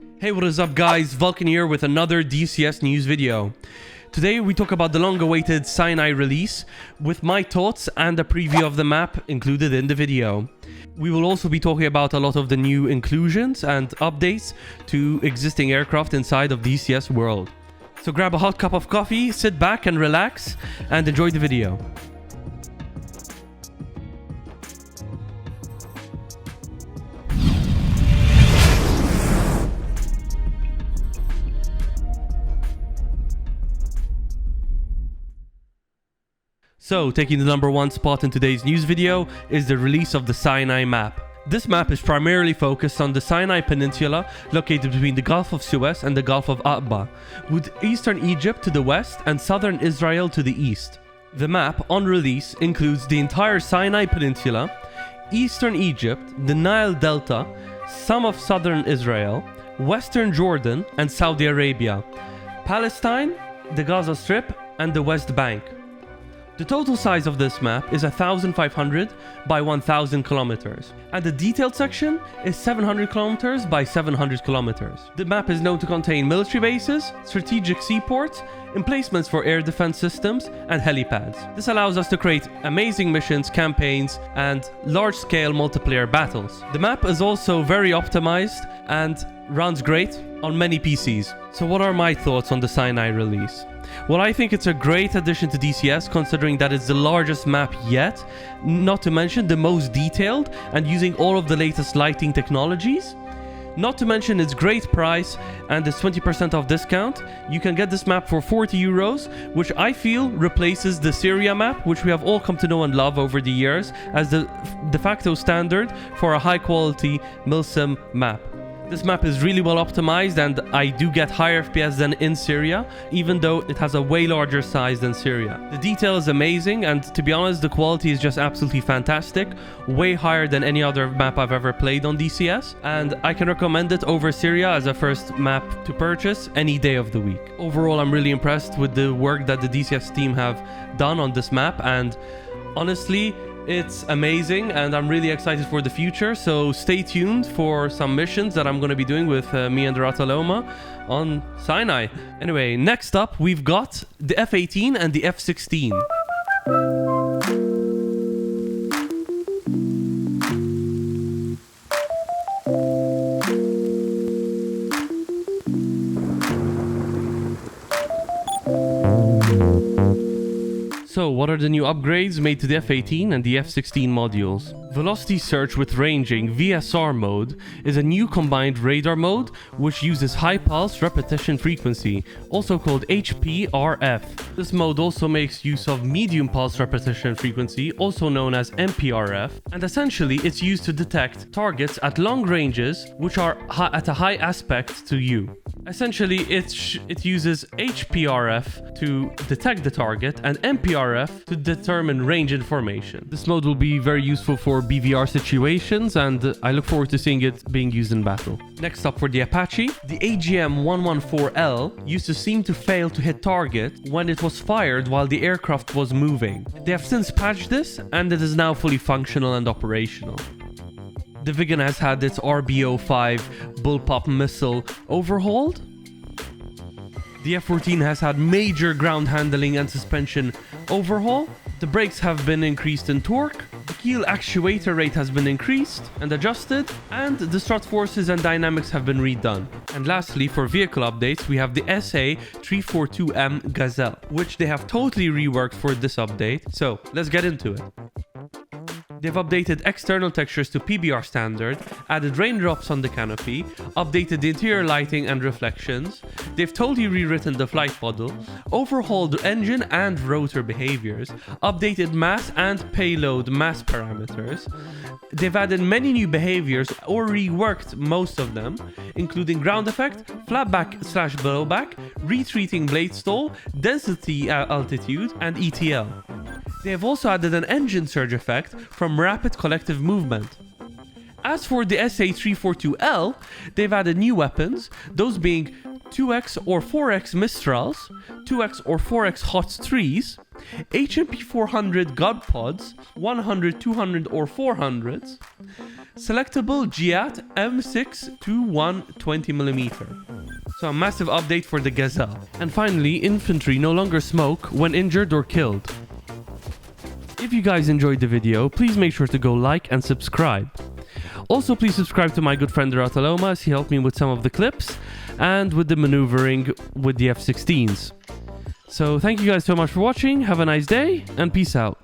Hey, what is up guys? Vulcan here with another DCS news video. Today we talk about the long-awaited Sinai release with my thoughts and a preview of the map included in the video. We will also be talking about a lot of the new inclusions and updates to existing aircraft inside of DCS World. So grab a hot cup of coffee, sit back and relax and enjoy the video. So, taking the number one spot in today's news video is the release of the Sinai map. This map is primarily focused on the Sinai Peninsula located between the Gulf of Suez and the Gulf of Aqaba, with eastern Egypt to the west and southern Israel to the east. The map, on release, includes the entire Sinai Peninsula, eastern Egypt, the Nile Delta, some of southern Israel, western Jordan and Saudi Arabia, Palestine, the Gaza Strip and the West Bank. The total size of this map is 1,500 by 1,000 kilometers, and the detailed section is 700 kilometers by 700 kilometers. The map is known to contain military bases, strategic seaports, emplacements for air defense systems, and helipads. This allows us to create amazing missions, campaigns, and large-scale multiplayer battles. The map is also very optimized and runs great on many PCs. So what are my thoughts on the Sinai release? Well, I think it's a great addition to DCS considering that it's the largest map yet, not to mention the most detailed and using all of the latest lighting technologies. Not to mention its great price and its 20% off discount. You can get this map for 40 euros, which I feel replaces the Syria map, which we have all come to know and love over the years as the de facto standard for a high quality milsim map. This map is really well optimized and I do get higher FPS than in Syria, even though it has a way larger size than Syria. The detail is amazing and to be honest, the quality is just absolutely fantastic, way higher than any other map I've ever played on DCS, and I can recommend it over Syria as a first map to purchase any day of the week. Overall, I'm really impressed with the work that the DCS team have done on this map, and honestly, it's amazing and I'm really excited for the future, so stay tuned for some missions that I'm going to be doing with me and Rataloma on Sinai. Anyway, next up we've got the F-18 and the F-16. So, what are the new upgrades made to the F-18 and the F-16 modules? Velocity Search with Ranging VSR mode is a new combined radar mode which uses high pulse repetition frequency, also called HPRF. This mode also makes use of medium pulse repetition frequency, also known as MPRF, and essentially it's used to detect targets at long ranges which are at a high aspect to you. Essentially, it uses HPRF to detect the target and MPRF to determine range information. This mode will be very useful for BVR situations and I look forward to seeing it being used in battle. Next up for the Apache, the AGM-114L used to seem to fail to hit target when it was fired while the aircraft was moving. They have since patched this and it is now fully functional and operational. The Viggen has had its RB-05 bullpup missile overhauled. The F-14 has had major ground handling and suspension overhaul. The brakes have been increased in torque. The keel actuator rate has been increased and adjusted, and the strut forces and dynamics have been redone. And lastly, for vehicle updates, we have the SA-342M Gazelle, which they have totally reworked for this update. So let's get into it. They've updated external textures to PBR standard, added raindrops on the canopy, updated the interior lighting and reflections. They've totally rewritten the flight model, overhauled engine and rotor behaviors, updated mass and payload mass parameters. They've added many new behaviors or reworked most of them, including ground effect, flatback/blowback, retreating blade stall, density altitude, and ETL. They have also added an engine surge effect from rapid collective movement. As for the SA-342L, they've added new weapons, those being 2X or 4X Mistrals, 2X or 4X Hot 3s, HMP 400 God Pods, 100, 200 or 400s, selectable GIAT M6 to 120mm. So a massive update for the Gazelle. And finally, infantry no longer smoke when injured or killed. If you guys enjoyed the video, please make sure to go like and subscribe. Also, please subscribe to my good friend Rataloma as he helped me with some of the clips and with the maneuvering with the F-16s. So thank you guys so much for watching, have a nice day, and peace out.